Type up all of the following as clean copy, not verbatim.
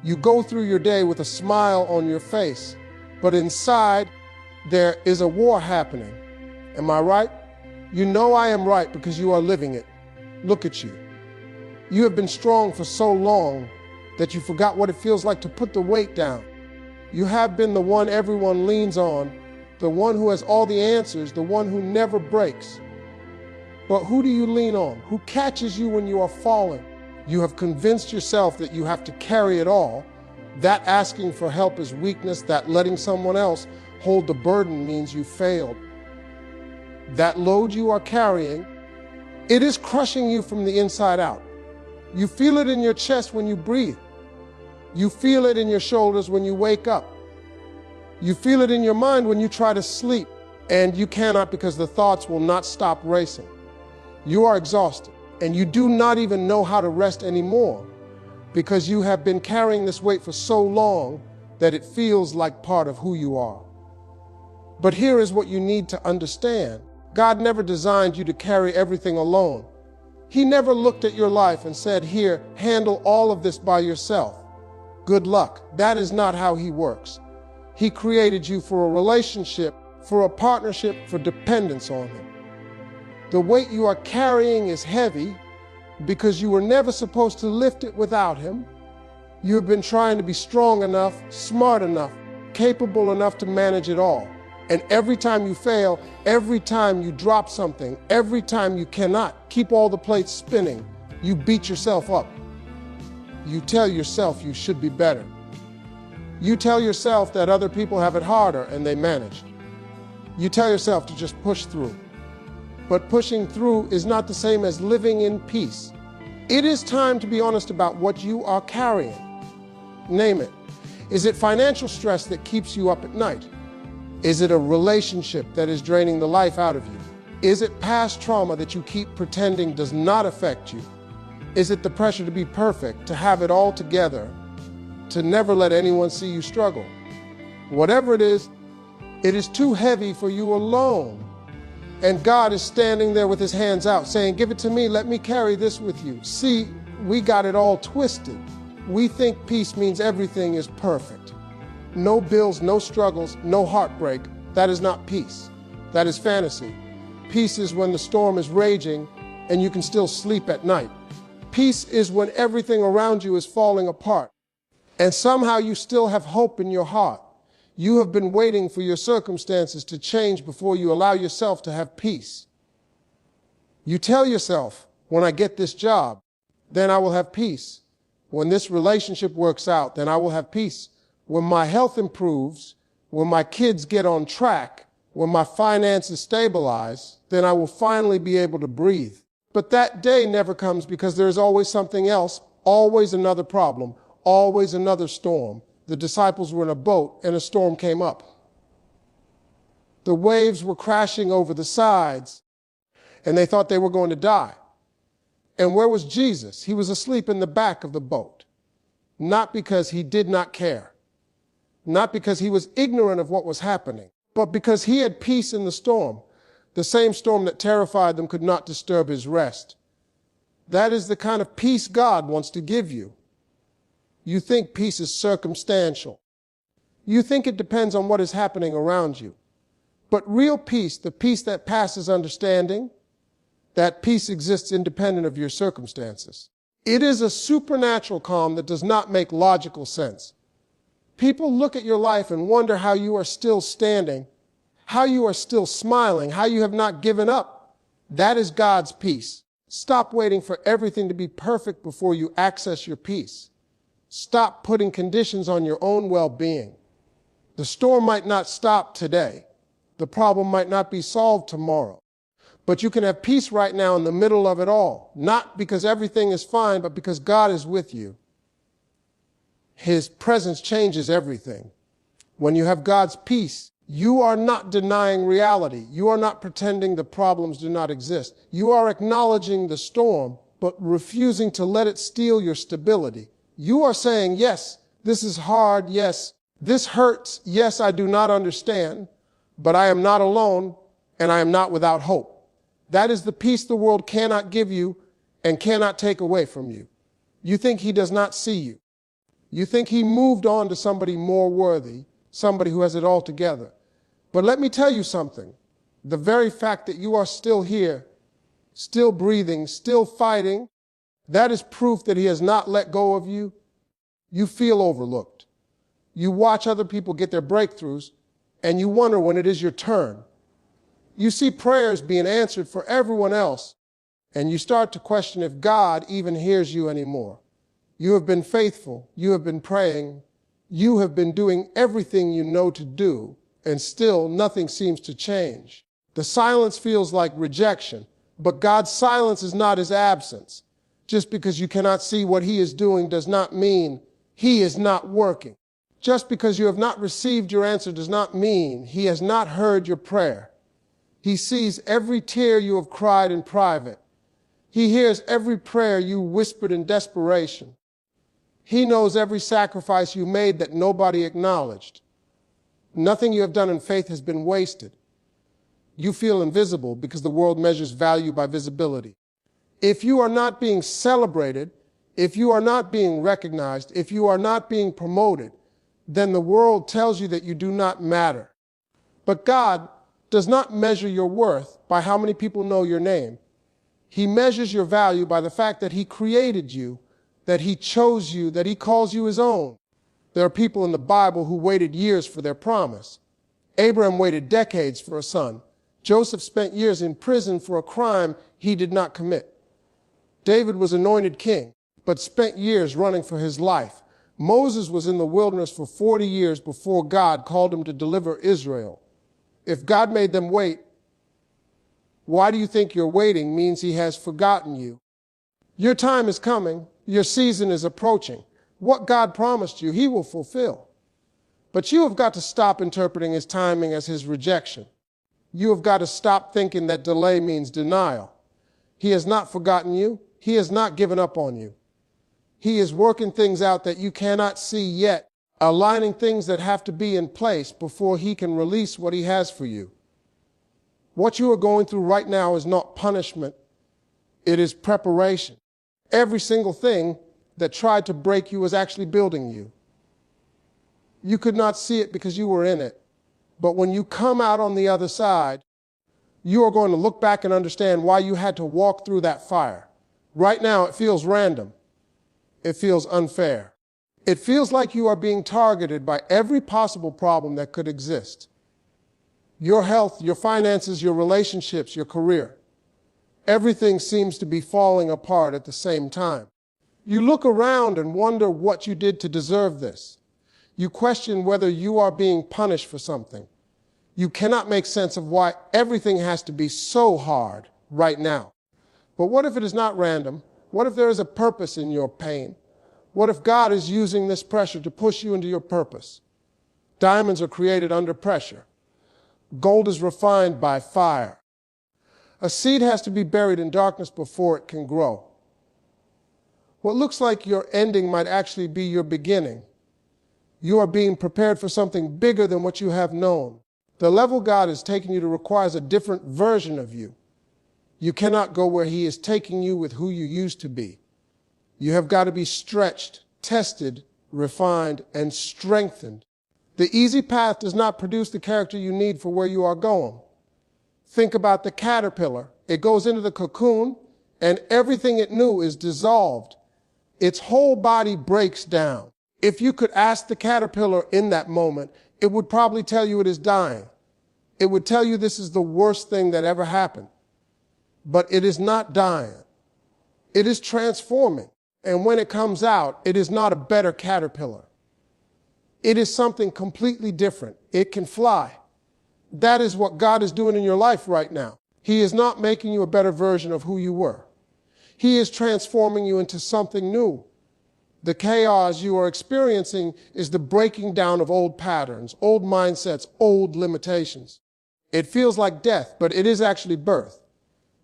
You go through your day with a smile on your face, but inside there is a war happening. Am I right? You know I am right because you are living it. Look at you. You have been strong for so long that you forgot what it feels like to put the weight down. You have been the one everyone leans on, the one who has all the answers, the one who never breaks. But who do you lean on? Who catches you when you are falling? You have convinced yourself that you have to carry it all. That asking for help is weakness. That letting someone else hold the burden means you failed. That load you are carrying, it is crushing you from the inside out. You feel it in your chest when you breathe. You feel it in your shoulders when you wake up. You feel it in your mind when you try to sleep, and you cannot because the thoughts will not stop racing. You are exhausted, and you do not even know how to rest anymore because you have been carrying this weight for so long that it feels like part of who you are. But here is what you need to understand. God never designed you to carry everything alone. He never looked at your life and said, "Here, handle all of this by yourself. Good luck." That is not how He works. He created you for a relationship, for a partnership, for dependence on Him. The weight you are carrying is heavy because you were never supposed to lift it without Him. You have been trying to be strong enough, smart enough, capable enough to manage it all. And every time you fail, every time you drop something, every time you cannot keep all the plates spinning, you beat yourself up. You tell yourself you should be better. You tell yourself that other people have it harder and they manage. You tell yourself to just push through. But pushing through is not the same as living in peace. It is time to be honest about what you are carrying. Name it. Is it financial stress that keeps you up at night? Is it a relationship that is draining the life out of you? Is it past trauma that you keep pretending does not affect you? Is it the pressure to be perfect, to have it all together, to never let anyone see you struggle? Whatever it is too heavy for you alone. And God is standing there with His hands out saying, "Give it to me, let me carry this with you." See, we got it all twisted. We think peace means everything is perfect. No bills, no struggles, no heartbreak. That is not peace. That is fantasy. Peace is when the storm is raging and you can still sleep at night. Peace is when everything around you is falling apart and somehow you still have hope in your heart. You have been waiting for your circumstances to change before you allow yourself to have peace. You tell yourself, "When I get this job, then I will have peace. When this relationship works out, then I will have peace. When my health improves, when my kids get on track, when my finances stabilize, then I will finally be able to breathe." But that day never comes because there is always something else, always another problem, always another storm. The disciples were in a boat and a storm came up. The waves were crashing over the sides and they thought they were going to die. And where was Jesus? He was asleep in the back of the boat. Not because He did not care. Not because He was ignorant of what was happening, but because He had peace in the storm. The same storm that terrified them could not disturb His rest. That is the kind of peace God wants to give you. You think peace is circumstantial. You think it depends on what is happening around you. But real peace, the peace that passes understanding, that peace exists independent of your circumstances. It is a supernatural calm that does not make logical sense. People look at your life and wonder how you are still standing, how you are still smiling, how you have not given up. That is God's peace. Stop waiting for everything to be perfect before you access your peace. Stop putting conditions on your own well-being. The storm might not stop today. The problem might not be solved tomorrow. But you can have peace right now in the middle of it all, not because everything is fine, but because God is with you. His presence changes everything. When you have God's peace, you are not denying reality. You are not pretending the problems do not exist. You are acknowledging the storm, but refusing to let it steal your stability. You are saying, "Yes, this is hard. Yes, this hurts. Yes, I do not understand, but I am not alone and I am not without hope." That is the peace the world cannot give you and cannot take away from you. You think He does not see you. You think he moved on to somebody more worthy, somebody who has it all together. But let me tell you something. The very fact that you are still here, still breathing, still fighting, that is proof that he has not let go of you. You feel overlooked. You watch other people get their breakthroughs, and you wonder when it is your turn. You see prayers being answered for everyone else, and you start to question if God even hears you anymore. You have been faithful. You have been praying. You have been doing everything you know to do, and still nothing seems to change. The silence feels like rejection, but God's silence is not his absence. Just because you cannot see what he is doing does not mean he is not working. Just because you have not received your answer does not mean he has not heard your prayer. He sees every tear you have cried in private. He hears every prayer you whispered in desperation. He knows every sacrifice you made that nobody acknowledged. Nothing you have done in faith has been wasted. You feel invisible because the world measures value by visibility. If you are not being celebrated, if you are not being recognized, if you are not being promoted, then the world tells you that you do not matter. But God does not measure your worth by how many people know your name. He measures your value by the fact that he created you, that he chose you, that he calls you his own. There are people in the Bible who waited years for their promise. Abraham waited decades for a son. Joseph spent years in prison for a crime he did not commit. David was anointed king, but spent years running for his life. Moses was in the wilderness for 40 years before God called him to deliver Israel. If God made them wait, why do you think your waiting means he has forgotten you? Your time is coming. Your season is approaching. What God promised you, he will fulfill. But you have got to stop interpreting his timing as his rejection. You have got to stop thinking that delay means denial. He has not forgotten you. He has not given up on you. He is working things out that you cannot see yet, aligning things that have to be in place before he can release what he has for you. What you are going through right now is not punishment. It is preparation. Every single thing that tried to break you is actually building you. You could not see it because you were in it. But when you come out on the other side, you are going to look back and understand why you had to walk through that fire. Right now, it feels random. It feels unfair. It feels like you are being targeted by every possible problem that could exist. Your health, your finances, your relationships, your career. Everything seems to be falling apart at the same time. You look around and wonder what you did to deserve this. You question whether you are being punished for something. You cannot make sense of why everything has to be so hard right now. But what if it is not random? What if there is a purpose in your pain? What if God is using this pressure to push you into your purpose? Diamonds are created under pressure. Gold is refined by fire. A seed has to be buried in darkness before it can grow. What looks like your ending might actually be your beginning. You are being prepared for something bigger than what you have known. The level God is taking you to requires a different version of you. You cannot go where he is taking you with who you used to be. You have got to be stretched, tested, refined, and strengthened. The easy path does not produce the character you need for where you are going. Think about the caterpillar. It goes into the cocoon, and everything it knew is dissolved. Its whole body breaks down. If you could ask the caterpillar in that moment, it would probably tell you it is dying. It would tell you this is the worst thing that ever happened. But it is not dying. It is transforming. And when it comes out, it is not a better caterpillar. It is something completely different. It can fly. That is what God is doing in your life right now. He is not making you a better version of who you were. He is transforming you into something new. The chaos you are experiencing is the breaking down of old patterns, old mindsets, old limitations. It feels like death, but it is actually birth.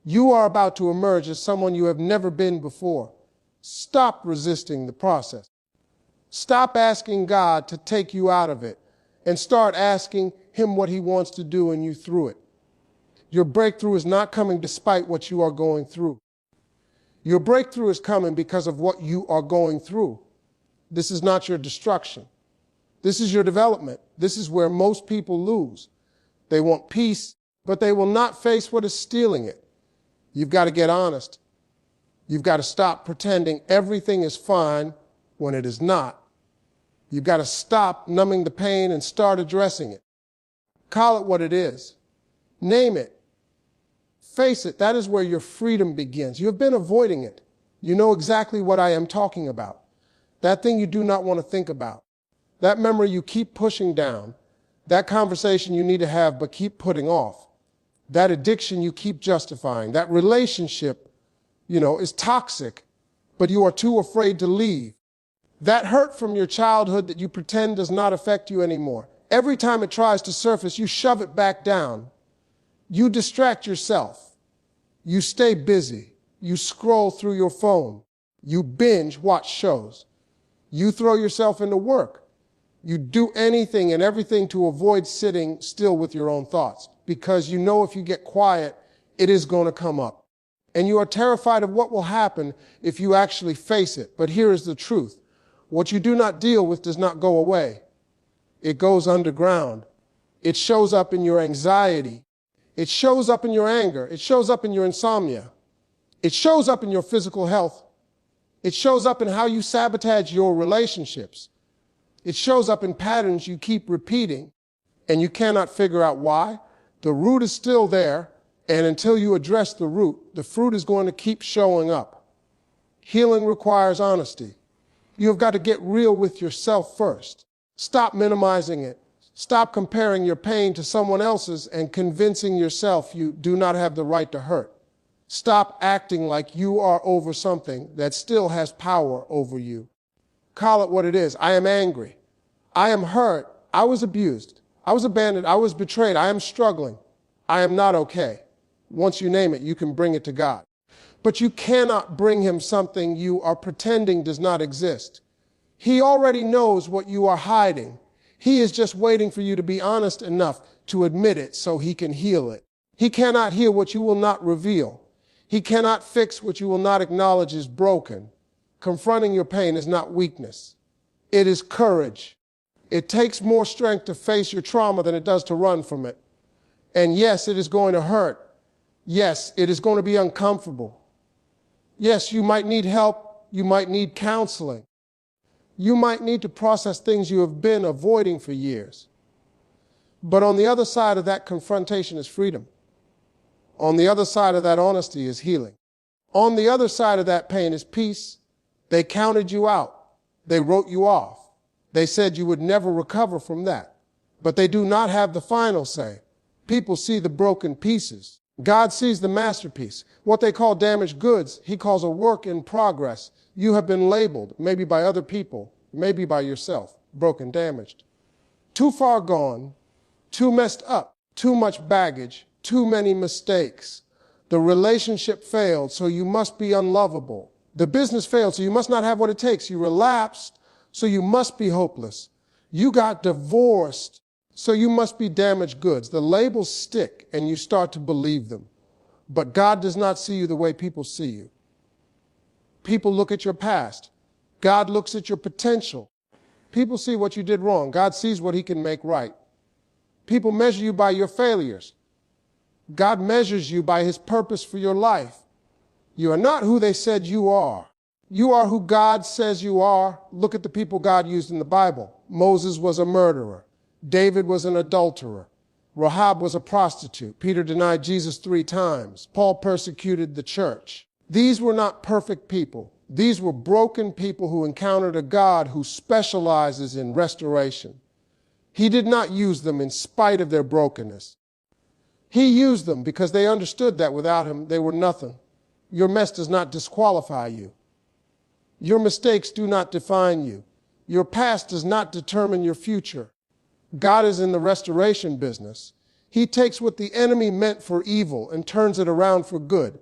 You are about to emerge as someone you have never been before. Stop resisting the process. Stop asking God to take you out of it and start asking him what he wants to do in you through it. Your breakthrough is not coming despite what you are going through. Your breakthrough is coming because of what you are going through. This is not your destruction. This is your development. This is where most people lose. They want peace, but they will not face what is stealing it. You've got to get honest. You've got to stop pretending everything is fine when it is not. You've got to stop numbing the pain and start addressing it. Call it what it is. Name it. Face it. That is where your freedom begins. You have been avoiding it. You know exactly what I am talking about. That thing you do not want to think about. That memory you keep pushing down. That conversation you need to have but keep putting off. That addiction you keep justifying. That relationship, is toxic, but you are too afraid to leave. That hurt from your childhood that you pretend does not affect you anymore. Every time it tries to surface, you shove it back down. You distract yourself. You stay busy. You scroll through your phone. You binge watch shows. You throw yourself into work. You do anything and everything to avoid sitting still with your own thoughts, because you know if you get quiet, it is going to come up. And you are terrified of what will happen if you actually face it. But here is the truth. What you do not deal with does not go away. It goes underground. It shows up in your anxiety. It shows up in your anger. It shows up in your insomnia. It shows up in your physical health. It shows up in how you sabotage your relationships. It shows up in patterns you keep repeating, and you cannot figure out why. The root is still there, and until you address the root, the fruit is going to keep showing up. Healing requires honesty. You have got to get real with yourself first. Stop minimizing it. Stop comparing your pain to someone else's and convincing yourself you do not have the right to hurt. Stop acting like you are over something that still has power over you. Call it what it is. I am angry. I am hurt. I was abused. I was abandoned. I was betrayed. I am struggling. I am not okay. Once you name it, you can bring it to God. But you cannot bring him something you are pretending does not exist. He already knows what you are hiding. He is just waiting for you to be honest enough to admit it so he can heal it. He cannot heal what you will not reveal. He cannot fix what you will not acknowledge is broken. Confronting your pain is not weakness. It is courage. It takes more strength to face your trauma than it does to run from it. And yes, it is going to hurt. Yes, it is going to be uncomfortable. Yes, you might need help. You might need counseling. You might need to process things you have been avoiding for years. But on the other side of that confrontation is freedom. On the other side of that honesty is healing. On the other side of that pain is peace. They counted you out. They wrote you off. They said you would never recover from that. But they do not have the final say. People see the broken pieces. God sees the masterpiece. What they call damaged goods, he calls a work in progress. You have been labeled, maybe by other people, maybe by yourself, broken, damaged. Too far gone, too messed up, too much baggage, too many mistakes. The relationship failed, so you must be unlovable. The business failed, so you must not have what it takes. You relapsed, so you must be hopeless. You got divorced, so you must be damaged goods. The labels stick, and you start to believe them. But God does not see you the way people see you. People look at your past. God looks at your potential. People see what you did wrong. God sees what he can make right. People measure you by your failures. God measures you by his purpose for your life. You are not who they said you are. You are who God says you are. Look at the people God used in the Bible. Moses was a murderer. David was an adulterer. Rahab was a prostitute. Peter denied Jesus 3 times. Paul persecuted the church. These were not perfect people. These were broken people who encountered a God who specializes in restoration. He did not use them in spite of their brokenness. He used them because they understood that without him, they were nothing. Your mess does not disqualify you. Your mistakes do not define you. Your past does not determine your future. God is in the restoration business. He takes what the enemy meant for evil and turns it around for good.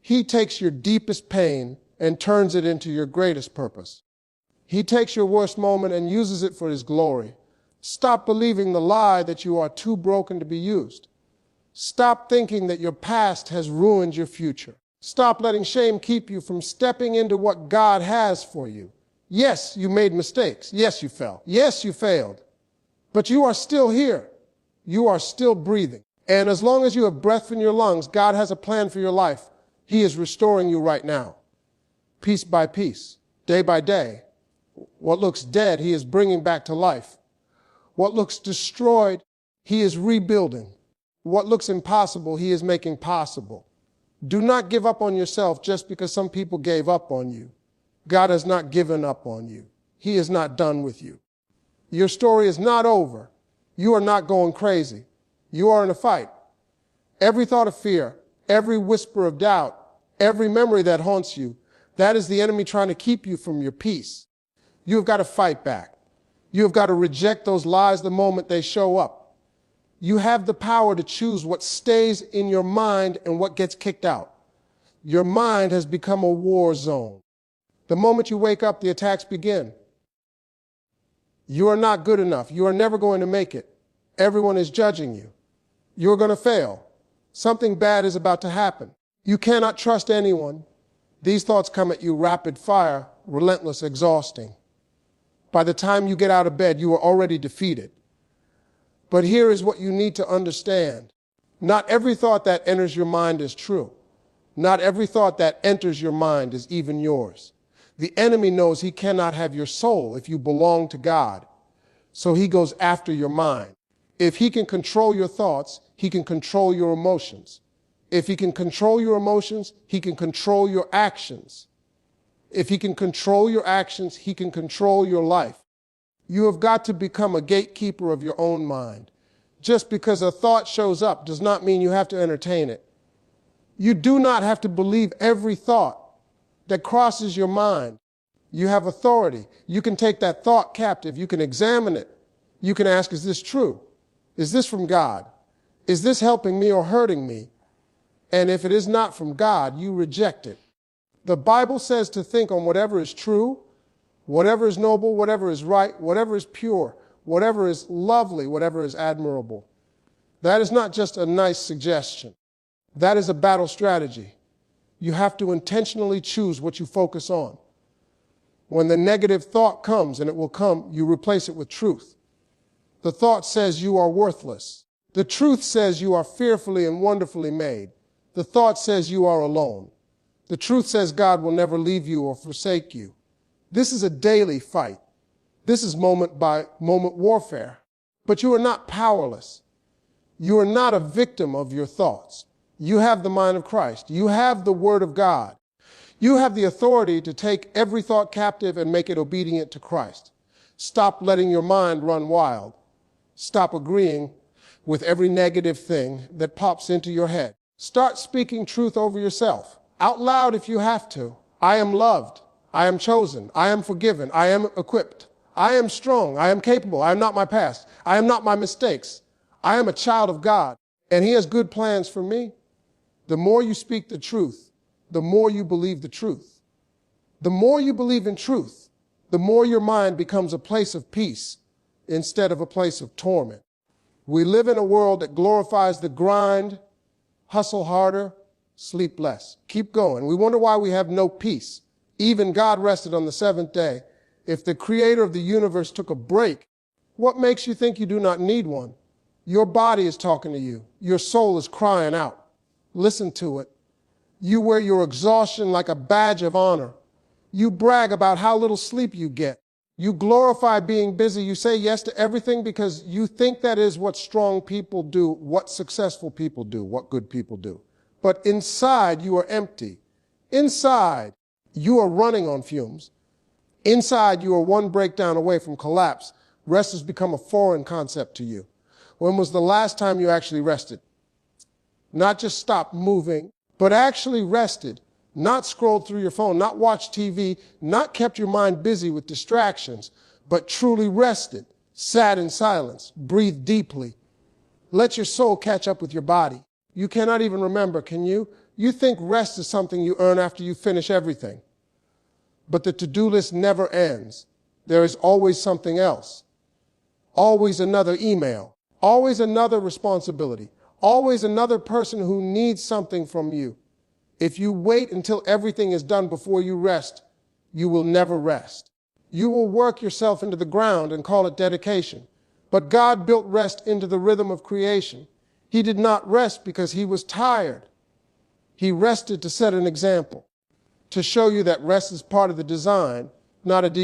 He takes your deepest pain and turns it into your greatest purpose. He takes your worst moment and uses it for his glory. Stop believing the lie that you are too broken to be used. Stop thinking that your past has ruined your future. Stop letting shame keep you from stepping into what God has for you. Yes, you made mistakes. Yes, you fell. Yes, you failed. But you are still here. You are still breathing. And as long as you have breath in your lungs, God has a plan for your life. He is restoring you right now, piece by piece, day by day. What looks dead, He is bringing back to life. What looks destroyed, He is rebuilding. What looks impossible, He is making possible. Do not give up on yourself just because some people gave up on you. God has not given up on you. He is not done with you. Your story is not over. You are not going crazy. You are in a fight. Every thought of fear, every whisper of doubt, every memory that haunts you, that is the enemy trying to keep you from your peace. You have got to fight back. You have got to reject those lies the moment they show up. You have the power to choose what stays in your mind and what gets kicked out. Your mind has become a war zone. The moment you wake up, the attacks begin. You are not good enough. You are never going to make it. Everyone is judging you. You're going to fail. Something bad is about to happen. You cannot trust anyone. These thoughts come at you rapid fire, relentless, exhausting. By the time you get out of bed, you are already defeated. But here is what you need to understand. Not every thought that enters your mind is true. Not every thought that enters your mind is even yours. The enemy knows he cannot have your soul if you belong to God. So he goes after your mind. If he can control your thoughts, he can control your emotions. If he can control your emotions, he can control your actions. If he can control your actions, he can control your life. You have got to become a gatekeeper of your own mind. Just because a thought shows up does not mean you have to entertain it. You do not have to believe every thought that crosses your mind. You have authority. You can take that thought captive. You can examine it. You can ask, is this true? Is this from God? Is this helping me or hurting me? And if it is not from God, you reject it. The Bible says to think on whatever is true, whatever is noble, whatever is right, whatever is pure, whatever is lovely, whatever is admirable. That is not just a nice suggestion. That is a battle strategy. You have to intentionally choose what you focus on. When the negative thought comes, and it will come, you replace it with truth. The thought says you are worthless. The truth says you are fearfully and wonderfully made. The thought says you are alone. The truth says God will never leave you or forsake you. This is a daily fight. This is moment by moment warfare. But you are not powerless. You are not a victim of your thoughts. You have the mind of Christ. You have the Word of God. You have the authority to take every thought captive and make it obedient to Christ. Stop letting your mind run wild. Stop agreeing with every negative thing that pops into your head. Start speaking truth over yourself, out loud if you have to. I am loved. I am chosen. I am forgiven. I am equipped. I am strong. I am capable. I am not my past. I am not my mistakes. I am a child of God, and He has good plans for me. The more you speak the truth, the more you believe the truth. The more you believe in truth, the more your mind becomes a place of peace instead of a place of torment. We live in a world that glorifies the grind, hustle harder, sleep less. Keep going. We wonder why we have no peace. Even God rested on the seventh day. If the creator of the universe took a break, what makes you think you do not need one? Your body is talking to you. Your soul is crying out. Listen to it. You wear your exhaustion like a badge of honor. You brag about how little sleep you get. You glorify being busy. You say yes to everything because you think that is what strong people do, what successful people do, what good people do. But inside, you are empty. Inside, you are running on fumes. Inside, you are one breakdown away from collapse. Rest has become a foreign concept to you. When was the last time you actually rested? Not just stopped moving, but actually rested. Not scrolled through your phone, not watched TV, not kept your mind busy with distractions, but truly rested, sat in silence, breathed deeply. Let your soul catch up with your body. You cannot even remember, can you? You think rest is something you earn after you finish everything. But the to-do list never ends. There is always something else. Always another email. Always another responsibility. Always another person who needs something from you. If you wait until everything is done before you rest, you will never rest. You will work yourself into the ground and call it dedication. But God built rest into the rhythm of creation. He did not rest because he was tired. He rested to set an example, to show you that rest is part of the design, not a defect.